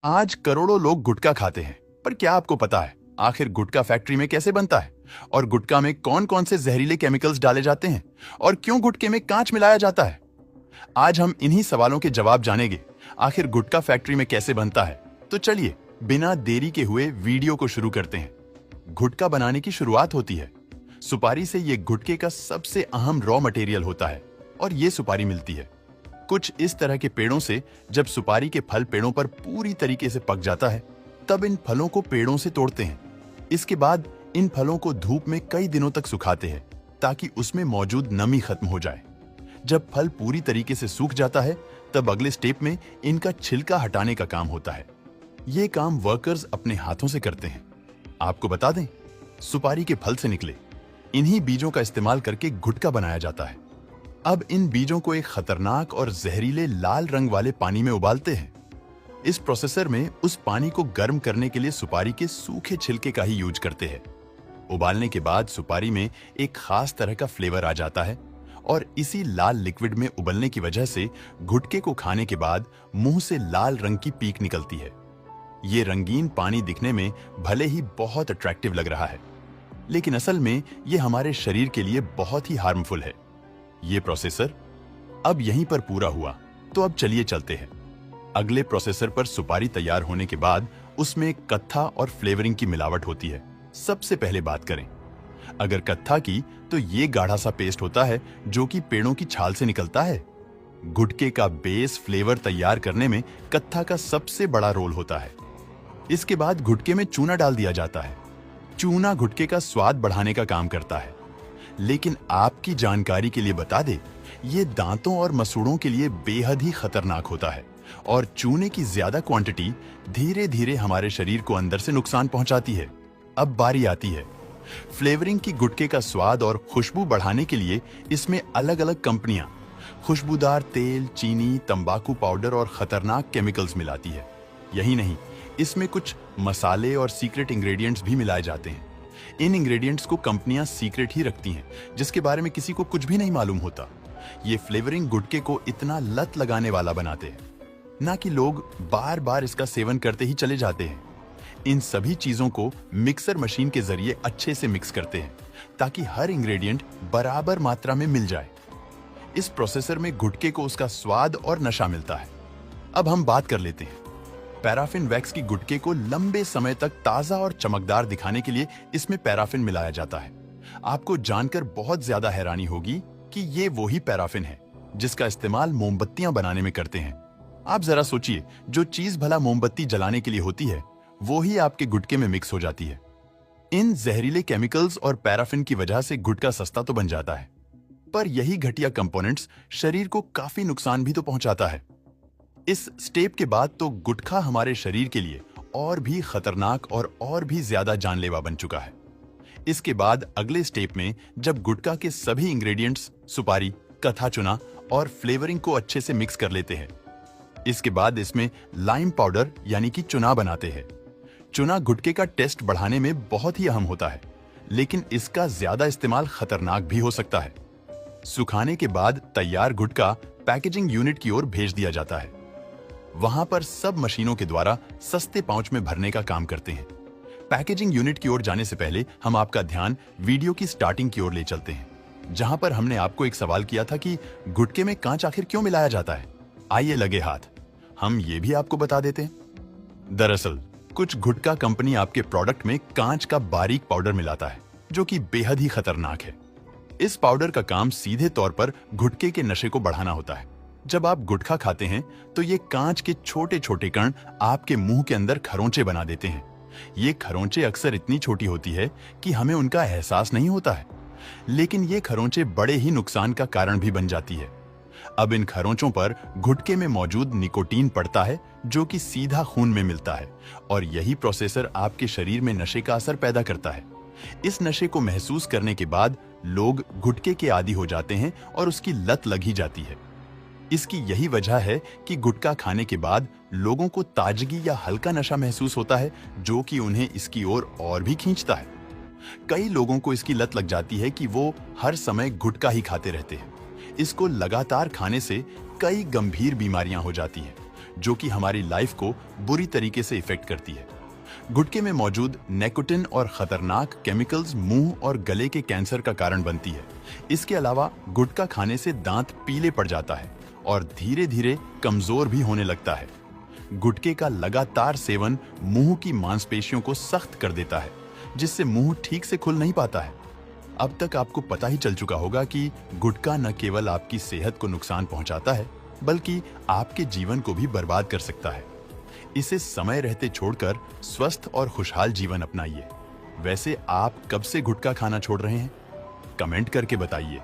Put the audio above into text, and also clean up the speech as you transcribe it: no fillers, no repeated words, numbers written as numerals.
आज करोड़ों लोग गुटखा खाते हैं, पर क्या आपको पता है आखिर गुटखा फैक्ट्री में कैसे बनता है और गुटखा में कौन कौन से जहरीले केमिकल्स डाले जाते हैं और क्यों गुटखे में कांच मिलाया जाता है। आज हम इन्हीं सवालों के जवाब जानेंगे। आखिर गुटखा फैक्ट्री में कैसे बनता है, तो चलिए बिना देरी के हुए वीडियो को शुरू करते हैं। गुटखा बनाने की शुरुआत होती है सुपारी से। ये गुटखे का सबसे अहम रॉ मटेरियल होता है और ये सुपारी मिलती है कुछ इस तरह के पेड़ों से। जब सुपारी के फल पेड़ों पर पूरी तरीके से पक जाता है, तब इन फलों को पेड़ों से तोड़ते हैं। इसके बाद इन फलों को धूप में कई दिनों तक सुखाते हैं ताकि उसमें मौजूद नमी खत्म हो जाए। जब फल पूरी तरीके से सूख जाता है, तब अगले स्टेप में इनका छिलका हटाने का काम होता है। ये काम वर्कर्स अपने हाथों से करते हैं। आपको बता दें, सुपारी के फल से निकले इन्हीं बीजों का इस्तेमाल करके गुटखा बनाया जाता है। अब इन बीजों को एक खतरनाक और जहरीले लाल रंग वाले पानी में उबालते हैं। इस प्रोसेसर में उस पानी को गर्म करने के लिए सुपारी के सूखे छिलके का ही यूज करते हैं। उबालने के बाद सुपारी में एक खास तरह का फ्लेवर आ जाता है और इसी लाल लिक्विड में उबलने की वजह से गुटखे को खाने के बाद मुंह से लाल रंग की पीक निकलती है। ये रंगीन पानी दिखने में भले ही बहुत अट्रैक्टिव लग रहा है, लेकिन असल में ये हमारे शरीर के लिए बहुत ही हार्मफुल है। ये प्रोसेसर अब यहीं पर पूरा हुआ, तो अब चलिए चलते हैं अगले प्रोसेसर पर। सुपारी तैयार होने के बाद उसमें कत्था और फ्लेवरिंग की मिलावट होती है। सबसे पहले बात करें अगर कत्था की, तो ये गाढ़ा सा पेस्ट होता है जो कि पेड़ों की छाल से निकलता है। गुटखे का बेस फ्लेवर तैयार करने में कत्था का सबसे बड़ा रोल होता है। इसके बाद गुटखे में चूना डाल दिया जाता है। चूना गुटखे का स्वाद बढ़ाने का काम करता है, लेकिन आपकी जानकारी के लिए बता दे, ये दांतों और मसूड़ों के लिए बेहद ही खतरनाक होता है और चूने की ज्यादा क्वांटिटी धीरे धीरे हमारे शरीर को अंदर से नुकसान पहुंचाती है। अब बारी आती है फ्लेवरिंग की। गुटखे का स्वाद और खुशबू बढ़ाने के लिए इसमें अलग अलग कंपनियां खुशबूदार तेल, चीनी, तंबाकू पाउडर और खतरनाक केमिकल्स मिलाती है। यही नहीं, इसमें कुछ मसाले और सीक्रेट इंग्रेडिएंट्स भी मिलाए जाते हैं। इन इंग्रेडिएंट्स को कंपनियां सीक्रेट ही रखती हैं, जिसके बारे में किसी को कुछ भी नहीं मालूम होता। ये फ्लेवरिंग गुटखे को इतना लत लगाने वाला बनाते हैं, ना कि लोग बार बार इसका सेवन करते ही चले जाते हैं। इन सभी चीजों को मिक्सर मशीन के जरिए अच्छे से मिक्स करते हैं ताकि हर इंग्रेडिएंट बराबर मात्रा में मिल जाए। इस प्रोसेसर में गुटखे को उसका स्वाद और नशा मिलता है। अब हम बात कर लेते हैं पैराफिन वैक्स की। गुटखे को लंबे समय तक ताजा और चमकदार दिखाने के लिए इसमें पैराफिन मिलाया जाता है। आपको जानकर बहुत ज्यादा हैरानी होगी कि ये वही पैराफिन है जिसका इस्तेमाल मोमबत्तियां बनाने में करते हैं। आप जरा सोचिए, जो चीज भला मोमबत्ती जलाने के लिए होती है, वो ही आपके गुटखे में मिक्स हो जाती है। इन जहरीले केमिकल्स और पैराफिन की वजह से गुटखा सस्ता तो बन जाता है, पर यही घटिया कंपोनेंट्स शरीर को काफी नुकसान भी तो पहुंचाता है। इस स्टेप के बाद तो गुटखा हमारे शरीर के लिए और भी खतरनाक और भी ज्यादा जानलेवा बन चुका है। इसके बाद अगले स्टेप में जब गुटखा के सभी इंग्रेडिएंट्स सुपारी, कथा चुना और फ्लेवरिंग को अच्छे से मिक्स कर लेते हैं, इसके बाद इसमें लाइम पाउडर यानी कि चुना बनाते हैं। चुना गुटखे का टेस्ट बढ़ाने में बहुत ही अहम होता है, लेकिन इसका ज्यादा इस्तेमाल खतरनाक भी हो सकता है। सुखाने के बाद तैयार गुटखा पैकेजिंग यूनिट की ओर भेज दिया जाता है। वहां पर सब मशीनों के द्वारा सस्ते पाउच में भरने का काम करते हैं। पैकेजिंग यूनिट की ओर जाने से पहले हम आपका ध्यान वीडियो की स्टार्टिंग की ओर ले चलते हैं, जहां पर हमने आपको एक सवाल किया था कि गुटखे में कांच आखिर क्यों मिलाया जाता है। आइए लगे हाथ, हम ये भी आपको बता देते हैं। दरअसल कुछ गुटखा कंपनी आपके प्रोडक्ट में कांच का बारीक पाउडर मिलाता है, जो कि बेहद ही खतरनाक है। इस पाउडर का काम सीधे तौर पर गुटखे के नशे को बढ़ाना होता है। जब आप गुटखा खाते हैं तो ये कांच के छोटे छोटे कण आपके मुंह के अंदर खरोंचे बना देते हैं। ये खरोंचे अक्सर इतनी छोटी होती है कि हमें उनका एहसास नहीं होता है, लेकिन ये खरोंचे बड़े ही नुकसान का कारण भी बन जाती है। अब इन खरोंचों पर गुटखे में मौजूद निकोटीन पड़ता है, जो कि सीधा खून में मिलता है और यही प्रोसेसर आपके शरीर में नशे का असर पैदा करता है। इस नशे को महसूस करने के बाद लोग गुटखे के आदी हो जाते हैं और उसकी लत लग ही जाती है। इसकी यही वजह है कि गुटखा खाने के बाद लोगों को ताजगी या हल्का नशा महसूस होता है, जो कि उन्हें इसकी ओर और भी खींचता है। कई लोगों को इसकी लत लग जाती है कि वो हर समय गुटखा ही खाते रहते हैं। इसको लगातार खाने से कई गंभीर बीमारियां हो जाती हैं, जो कि हमारी लाइफ को बुरी तरीके से इफेक्ट करती है। गुटखे में मौजूद निकोटिन और खतरनाक केमिकल्स मुंह और गले के कैंसर का कारण बनती है। इसके अलावा गुटखा खाने से दांत पीले पड़ जाता है और धीरे धीरे कमजोर भी होने लगता है। गुटखे का लगातार सेवन मुंह की मांसपेशियों को सख्त कर देता है, जिससे मुंह ठीक से खुल नहीं पाता है। अब तक आपको पता ही चल चुका होगा कि गुटखा न केवल आपकी सेहत को नुकसान पहुंचाता है, बल्कि आपके जीवन को भी बर्बाद कर सकता है। इसे समय रहते छोड़कर स्वस्थ और खुशहाल जीवन अपनाइए। वैसे आप कब से गुटखा खाना छोड़ रहे हैं? कमेंट करके बताइए।